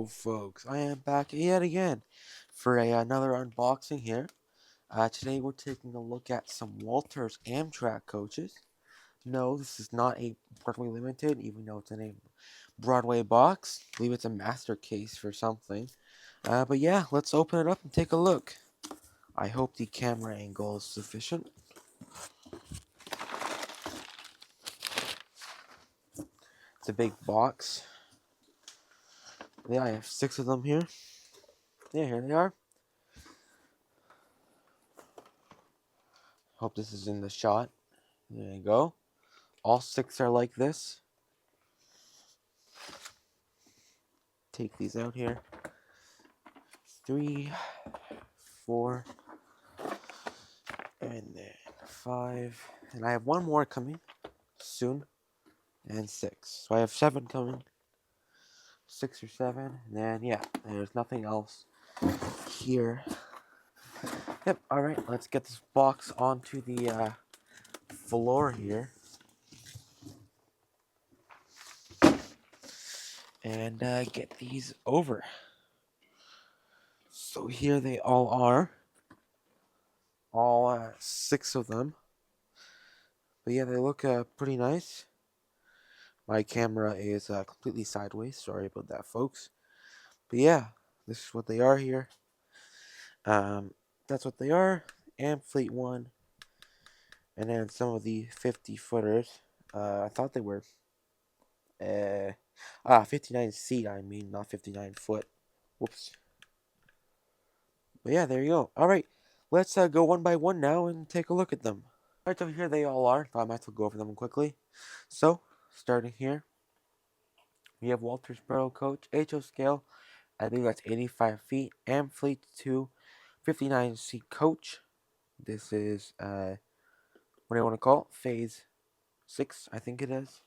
Hello folks, I am back yet again for another unboxing here. Today we're taking a look at some Walters Amtrack coaches. No, this is not a Broadway Limited, even though it's in a Broadway box. I believe it's a master case for something. But yeah, let's open it up and take a look. I hope the camera angle is sufficient. It's a big box. Yeah, I have 6 of them here. Yeah, here they are. Hope this is in the shot. There you go. All 6 are like this. Take these out here. 3, 4, and then 5. And I have one more coming soon. And 6. So I have 7 coming. 6 or 7. And then, yeah, there's nothing else here. Yep, alright, let's get this box onto the floor here. And get these over. So here they all are. All 6 of them. But yeah, they look pretty nice. My camera is completely sideways. Sorry about that, folks. But yeah, this is what they are here. That's what they are. Amfleet 1. And then some of the 50 footers. I thought they were 59 seat, I mean, not 59 foot. Whoops. But yeah, there you go. Alright, let's go one by one now and take a look at them. Alright, so here they all are. I might as well go over them quickly. So, starting here, we have Walters Proto coach, HO scale. I believe that's 85 feet. Amfleet 2, 59 seat coach. This is, what do I want to call it? Phase 6, I think it is.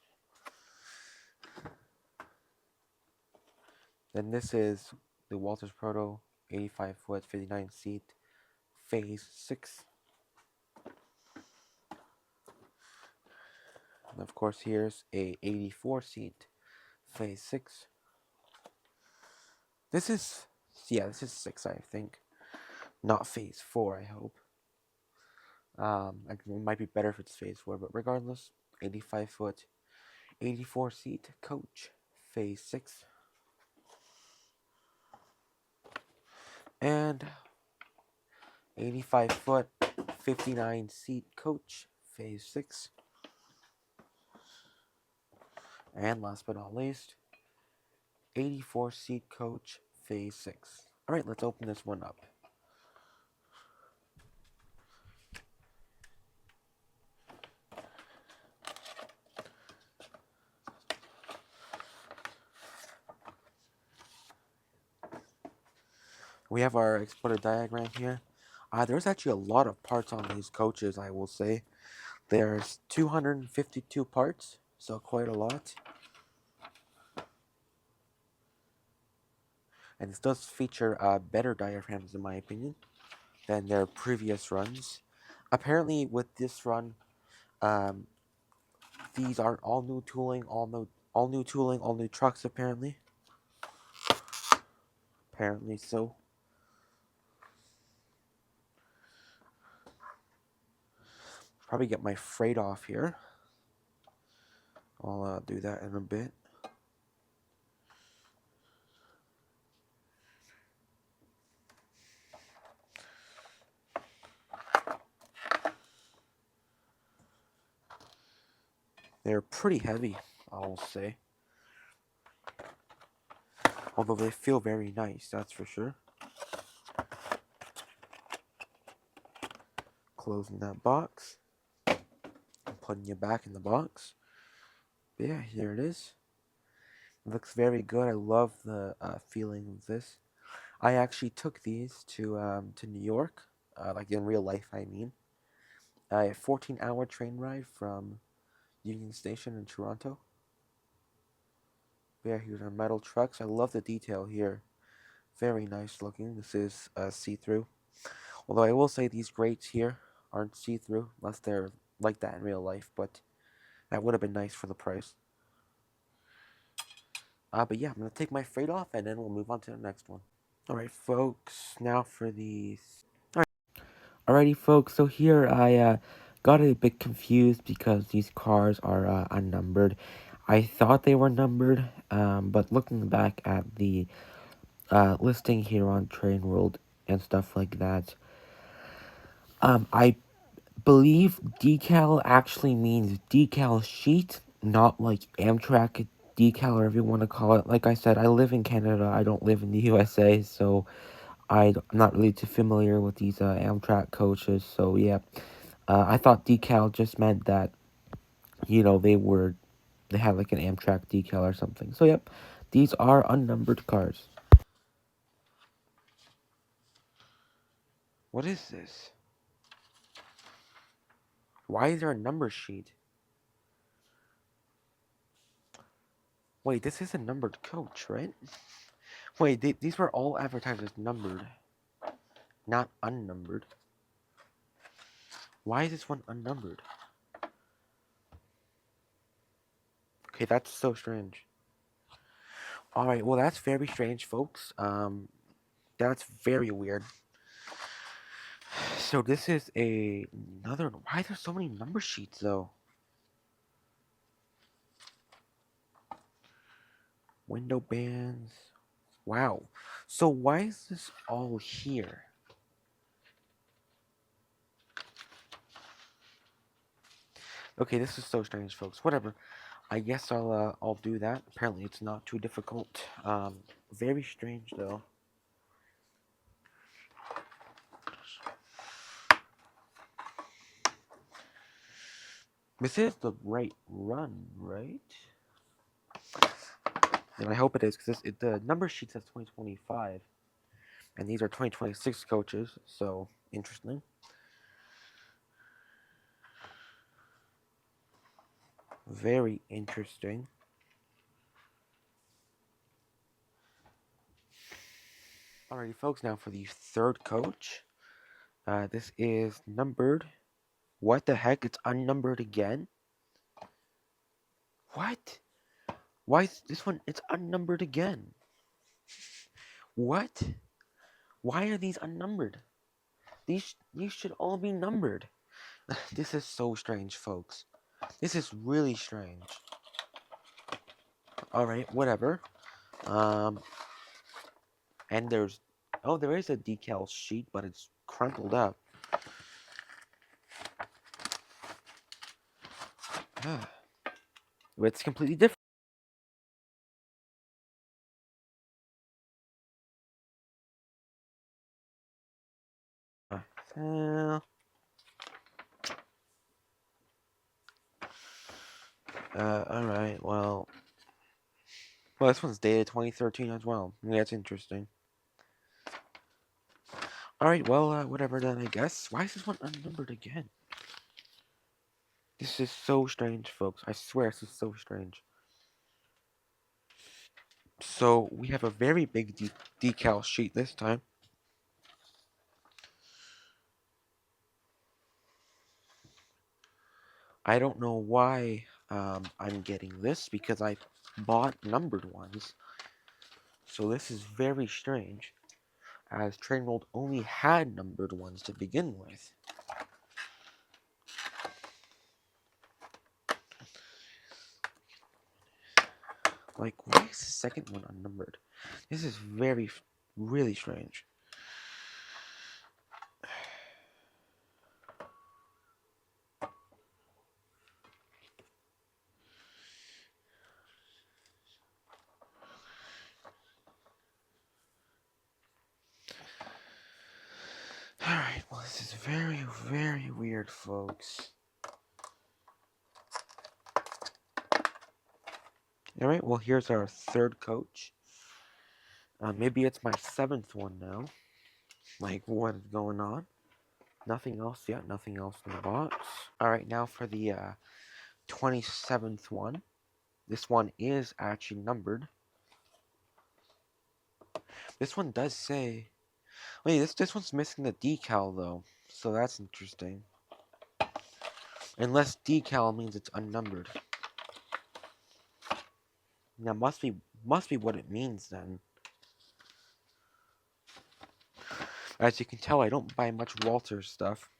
Then this is the Walters Proto, 85 foot, 59 seat, Phase 6. And of course, here's a 84 seat, Phase 6. This is 6, I think. Not Phase 4, I hope. It might be better if it's Phase 4, but regardless, 85 foot, 84 seat coach, Phase 6. And 85 foot, 59 seat coach, Phase 6. And last but not least, 84 seat coach, Phase 6. Alright, let's open this one up. We have our exploded diagram here. There's actually a lot of parts on these coaches, I will say. There's 252 parts, so quite a lot. And this does feature better diaphragms, in my opinion, than their previous runs. Apparently, with this run, these are all new tooling, all new trucks. Apparently so. Probably get my freight off here. I'll do that in a bit. They're pretty heavy, I will say. Although they feel very nice, that's for sure. Closing that box. And putting it back in the box. But yeah, here it is. It looks very good. I love the feeling of this. I actually took these to New York, like in real life, I mean. A 14-hour train ride from Union Station in Toronto. Yeah, here's our metal trucks. I love the detail here. Very nice looking. This is see-through. Although I will say these grates here aren't see-through, unless they're like that in real life, but that would have been nice for the price. But yeah, I'm gonna take my freight off, and then we'll move on to the next one. Alright, folks, now for these. Alrighty, folks, so here I got a bit confused because these cars are unnumbered. I thought they were numbered, but looking back at the listing here on Train World and stuff like that, I believe decal actually means decal sheet, not like Amtrack decal or whatever you want to call it. Like I said, I live in Canada, I don't live in the USA, so I'm not really too familiar with these Amtrak coaches, so yeah. I thought decal just meant that, you know, they had like an Amtrak decal or something. So yep, these are unnumbered cars. What is this? Why is there a number sheet? Wait, this is a numbered coach, right? Wait, these were all advertised as numbered, not unnumbered. Why is this one unnumbered? Okay, that's so strange. Alright, well that's very strange, folks. That's very weird. So this is another. Why are there so many number sheets though? Window bands. Wow. So why is this all here? Okay, this is so strange, folks. Whatever. I guess I'll do that. Apparently, it's not too difficult. Very strange though. This is the right run, right? And I hope it is because the number sheet says 2025, and these are 2026 coaches. So interesting. Very interesting. Alrighty, folks. Now for the third coach. This is numbered. What the heck? It's unnumbered again? What? Why is this one? It's unnumbered again. What? Why are these unnumbered? These should all be numbered. This is so strange, folks. This is really strange. Alright, whatever. And there's... Oh, there is a decal sheet, but it's crumpled up. It's completely different. Alright, well... Well, this one's dated 2013 as well. Yeah, that's interesting. Alright, well, whatever then, I guess. Why is this one unnumbered again? This is so strange, folks. I swear this is so strange. So, we have a very big decal sheet this time. I don't know why I'm getting this, because I bought numbered ones. So this is very strange, as Trainworld only had numbered ones to begin with. Like, why is the second one unnumbered? This is really strange. Alright, well, this is very weird, folks. Alright, well, here's our third coach. Maybe it's my seventh one now. Like, what is going on? Nothing else yet, nothing else in the box. Alright, now for the 27th one. This one is actually numbered. This one does say... Wait, this one's missing the decal, though. So that's interesting. Unless decal means it's unnumbered. That must be must be what it means then. As you can tell, I don't buy much Walter stuff.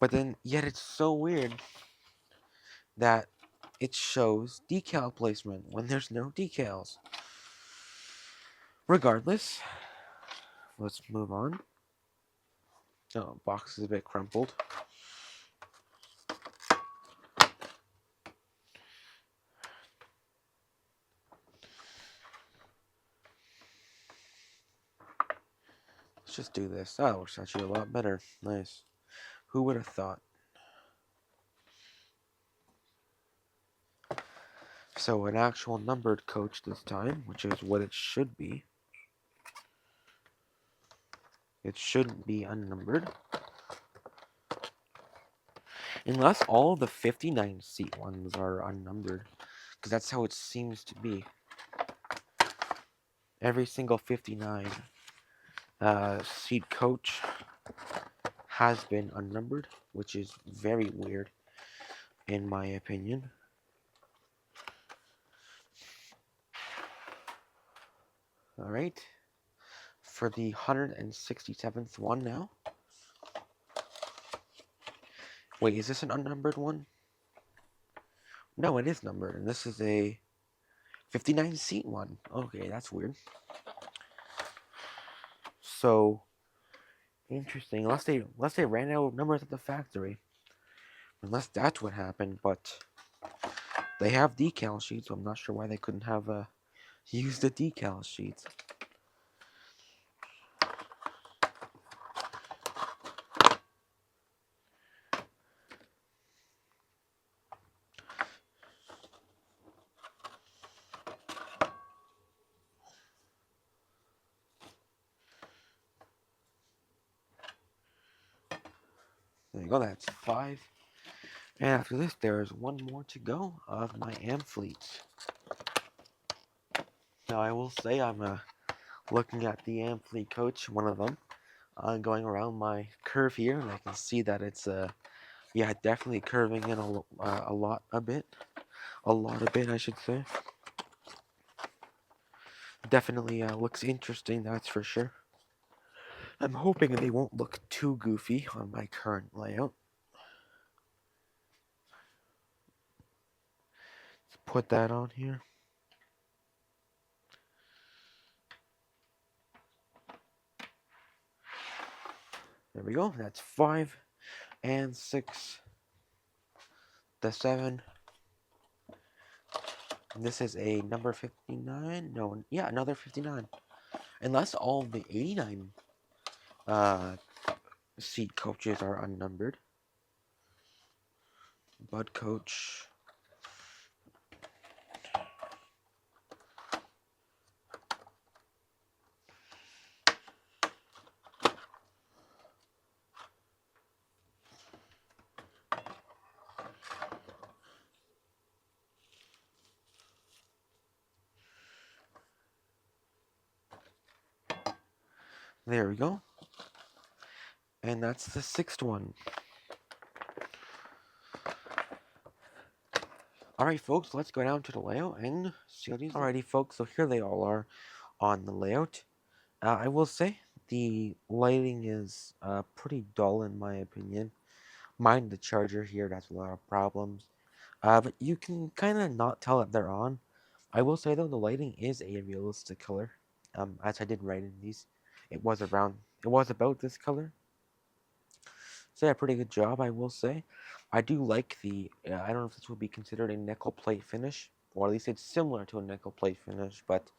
But then, yet it's so weird that it shows decal placement when there's no decals. Regardless, let's move on. Oh, box is a bit crumpled. Let's just do this. That looks actually a lot better. Nice. Who would have thought? So an actual numbered coach this time, which is what it should be. It shouldn't be unnumbered. Unless all the 59 seat ones are unnumbered. Because that's how it seems to be. Every single 59 seat coach has been unnumbered, which is very weird, in my opinion. Alright. For the 167th one now. Wait, is this an unnumbered one? No, it is numbered, and this is a 59 seat one. Okay, that's weird. So interesting. Unless they ran out of numbers at the factory. Unless that's what happened, but they have decal sheets, so I'm not sure why they couldn't have used the decal sheets. There you go, that's 5. And after this, there's one more to go of my amfleet. Now, I will say I'm looking at the amfleet coach, one of them, going around my curve here, and I can see that it's, yeah, definitely curving in a bit, I should say. Definitely looks interesting, that's for sure. I'm hoping they won't look too goofy on my current layout. Let's put that on here. There we go. That's 5 and 6. The 7. And this is a number 59. No, yeah, another 59. Unless all the 89 seat coaches are unnumbered. Bud coach. There we go. And that's the 6th one. Alright, folks, let's go down to the layout and see how these. Alrighty, folks, so here they all are on the layout. I will say the lighting is pretty dull in my opinion. Mind the charger here, that's a lot of problems. But you can kind of not tell that they're on. I will say though, the lighting is a realistic color. As I did write in these, it was about this color. So yeah, pretty good job, I will say. I do like the, I don't know if this would be considered a nickel plate finish, or at least it's similar to a nickel plate finish, but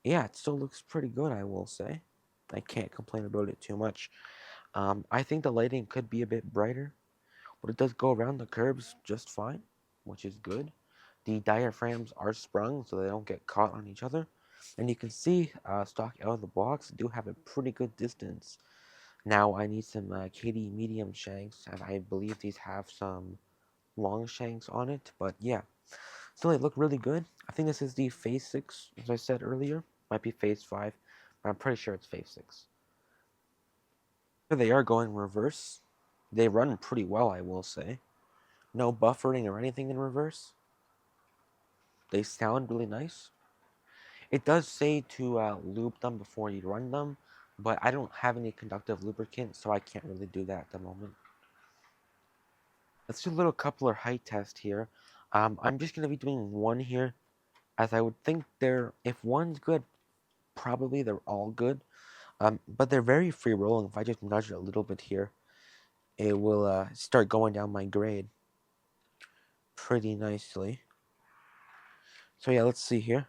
yeah, it still looks pretty good, I will say. I can't complain about it too much. I think the lighting could be a bit brighter, but it does go around the curves just fine, which is good. The diaphragms are sprung so they don't get caught on each other. And you can see, stock out of the box, do have a pretty good distance. Now I need some KD medium shanks, and I believe these have some long shanks on it, but yeah. Still, they look really good. I think this is the phase 6, as I said earlier. Might be phase 5, but I'm pretty sure it's phase 6. They are going reverse. They run pretty well, I will say. No buffering or anything in reverse. They sound really nice. It does say to lube them before you run them, but I don't have any conductive lubricant, so I can't really do that at the moment. Let's do a little coupler height test here. I'm just going to be doing one here, as I would think if one's good, probably they're all good. But they're very free rolling. If I just nudge it a little bit here, it will start going down my grade pretty nicely. So yeah, let's see here.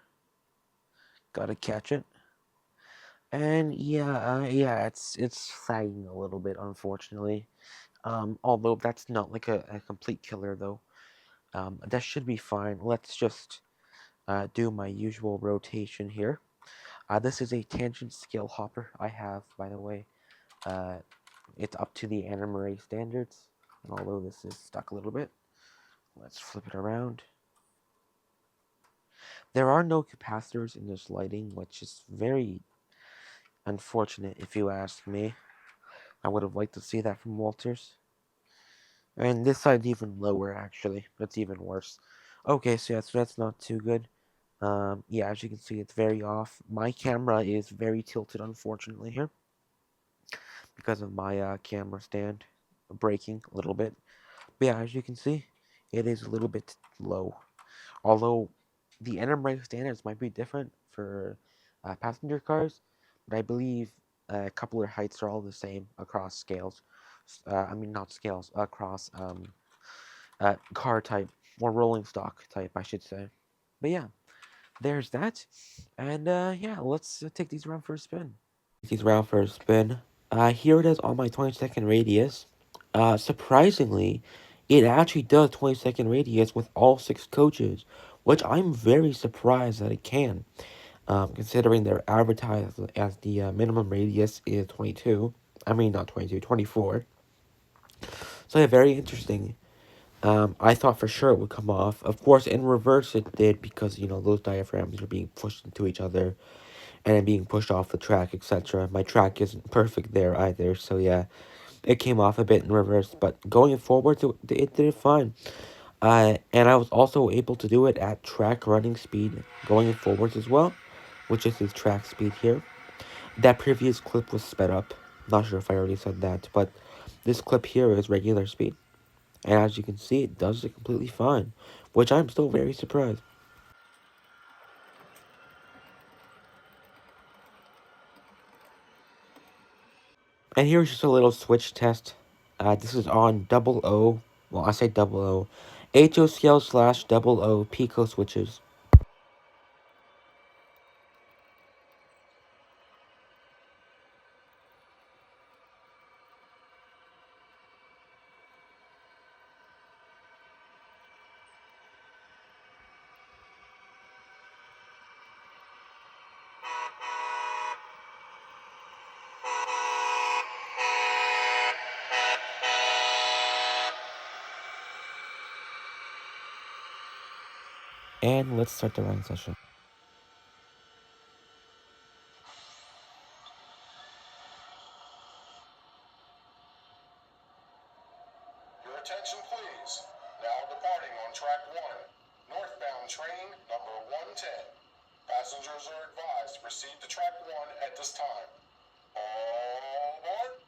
Gotta catch it. And yeah, it's sagging a little bit, unfortunately. Although that's not like a complete killer though. That should be fine. Let's just do my usual rotation here. This is a tangent scale hopper I have, by the way. It's up to the anime standards, and although this is stuck a little bit, let's flip it around. There are no capacitors in this lighting, which is very unfortunate if you ask me. I would have liked to see that from Walters. And this side's even lower, actually. That's even worse. Okay, so that's not too good. Yeah, as you can see, it's very off. My camera is very tilted, unfortunately, here. Because of my camera stand breaking a little bit. But yeah, as you can see, it is a little bit low. Although the enterprise standards might be different for passenger cars, but I believe coupler heights are all the same across scales. I mean, not scales, across car type, or rolling stock type, I should say. But yeah, there's that. And yeah, let's take these around for a spin. These around for a spin. Here it is on my 20-second radius. Surprisingly, it actually does 20-second radius with all 6 coaches, which I'm very surprised that it can, considering they're advertised as the minimum radius is 22. I mean, not 22, 24. So yeah, very interesting. I thought for sure it would come off. Of course, in reverse it did because, those diaphragms are being pushed into each other and then being pushed off the track, etc. My track isn't perfect there either, so yeah, it came off a bit in reverse, but going forward, it did it fine. And I was also able to do it at track running speed going forwards as well, which is his track speed here. That previous clip was sped up. Not sure if I already said that, but this clip here is regular speed. And as you can see, it does it completely fine, which I'm still very surprised. And here's just a little switch test. This is on double O. Well, I say double O. HO scale slash double O Pico switches. And let's start the running session. Your attention, please. Now departing on track 1. Northbound train number 110. Passengers are advised to proceed to track 1 at this time. All aboard.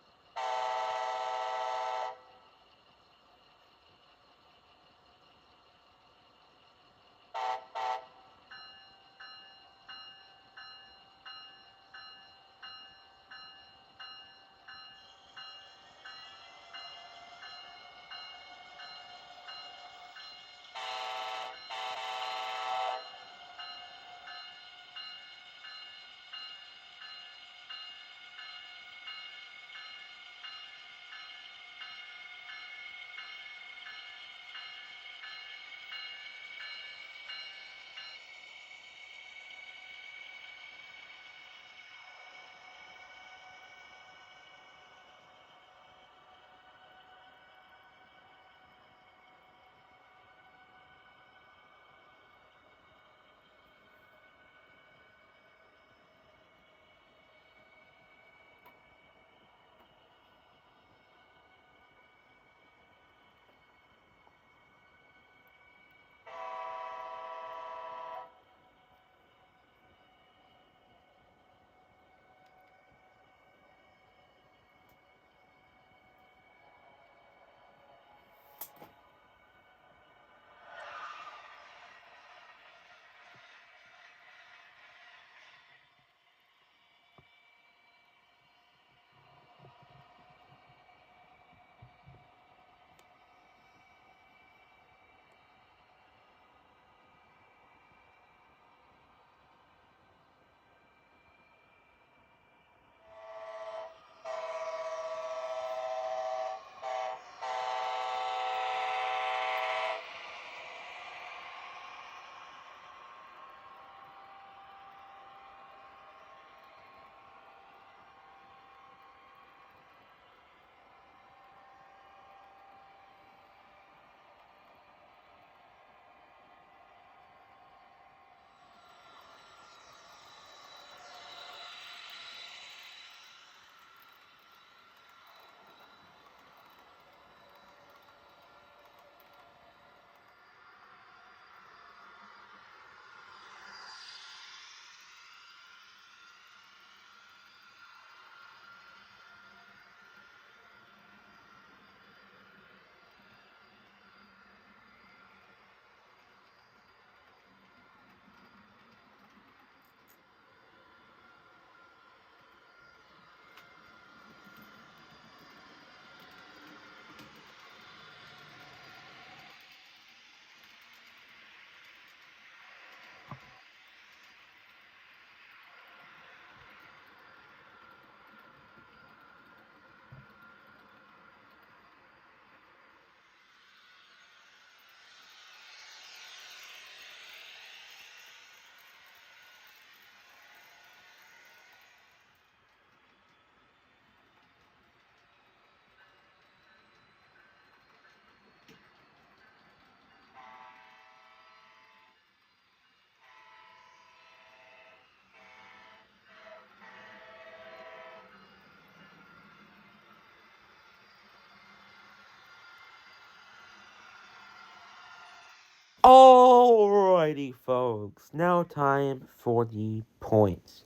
Alrighty, folks. Now time for the points.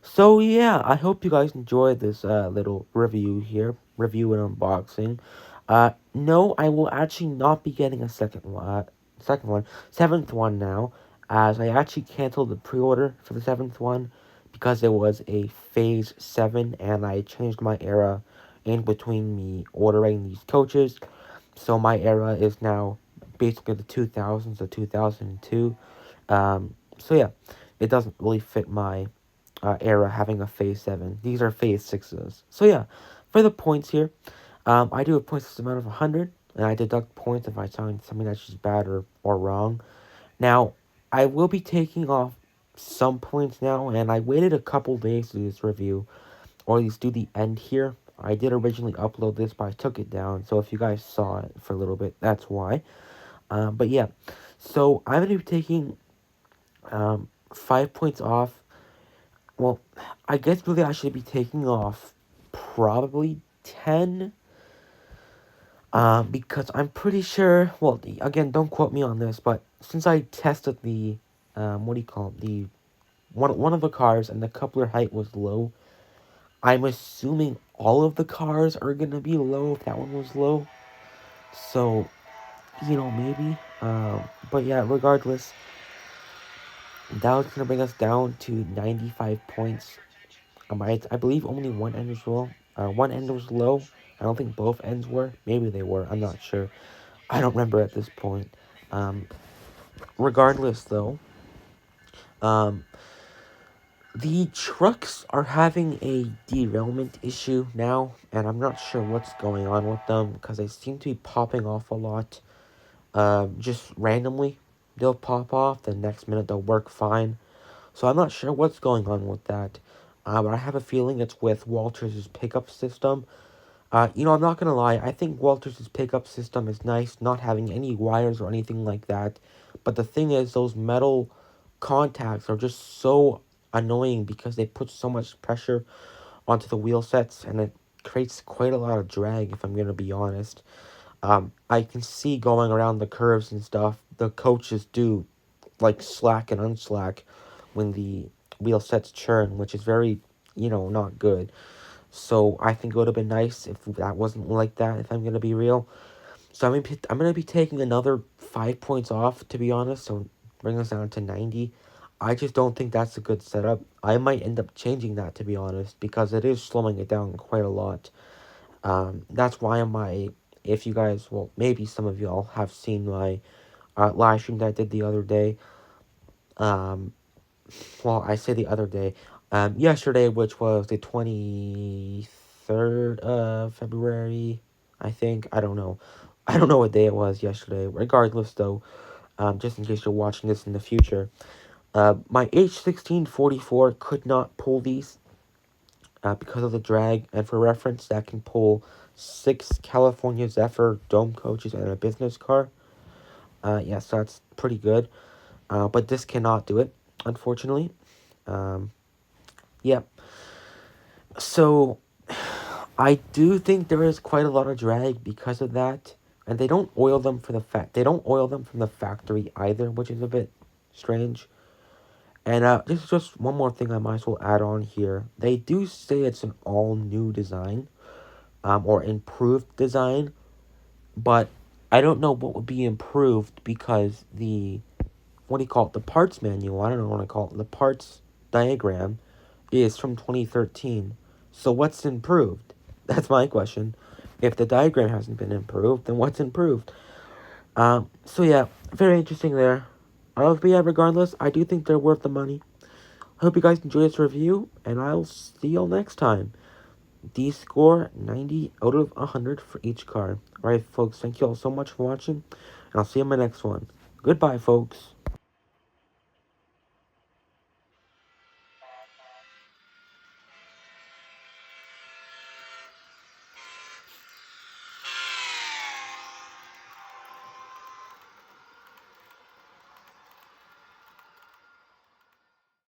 So yeah, I hope you guys enjoyed this little review and unboxing. No, I will actually not be getting a seventh one now, as I actually canceled the pre-order for the seventh one because it was a phase 7, and I changed my era in between me ordering these coaches. So my era is now basically the 2000s to 2002. So yeah, it doesn't really fit my era having a phase 7. These are phase 6s. So yeah, for the points here, I do a point system out of 100, and I deduct points if I find something that's just bad or wrong. Now, I will be taking off some points now, and I waited a couple days to do this review, or at least do the end here. I did originally upload this, but I took it down, so if you guys saw it for a little bit, that's why. But yeah, so I'm going to be taking 5 points off. Well, I guess really I should be taking off probably 10. Because I'm pretty sure, well, again, don't quote me on this, but since I tested the, what do you call it, the, one of the cars and the coupler height was low, I'm assuming all of the cars are gonna be low if that one was low. So, maybe. But yeah, regardless, that was gonna bring us down to 95 points. I believe only one end was low. One end was low. I don't think both ends were. Maybe they were. I'm not sure. I don't remember at this point. Um, Regardless, though, um, the trucks are having a derailment issue now, and I'm not sure what's going on with them because they seem to be popping off a lot. Just randomly, they'll pop off. The next minute, they'll work fine. So I'm not sure what's going on with that. But I have a feeling it's with Walters' pickup system. I'm not gonna lie, I think Walters' pickup system is nice, not having any wires or anything like that. But the thing is, those metal contacts are just so annoying because they put so much pressure onto the wheel sets, and it creates quite a lot of drag, if I'm gonna be honest. I can see going around the curves and stuff, the coaches do, like, slack and unslack when the wheel sets churn, which is very, not good. So I think it would have been nice if that wasn't like that, if I'm going to be real. So I'm going to be taking another 5 points off, to be honest, so bring us down to 90. I just don't think that's a good setup. I might end up changing that, to be honest, because it is slowing it down quite a lot. That's why if you guys, well, maybe some of y'all have seen my live stream that I did the other day. Um, well, I say the other day, yesterday, which was the 23rd of February, I think. I don't know. I don't know what day it was yesterday. Regardless, though, just in case you're watching this in the future, my H1644 could not pull these because of the drag, and for reference, that can pull 6 California Zephyr Dome coaches and a business car. Yes, that's pretty good. But this cannot do it, unfortunately. Um, yeah. So, I do think there is quite a lot of drag because of that, and they don't oil them they don't oil them from the factory either, which is a bit strange. And this is just one more thing I might as well add on here. They do say it's an all new design, or improved design, but I don't know what would be improved because what do you call it? The parts manual, I don't know what I call it. The parts diagram is from 2013. So what's improved? That's my question. If the diagram hasn't been improved, then what's improved? So yeah, very interesting there. But yeah, regardless, I do think they're worth the money. I hope you guys enjoy this review, and I'll see y'all next time. D score 90 out of 100 for each car. Alright, folks, thank you all so much for watching, and I'll see you in my next one. Goodbye, folks.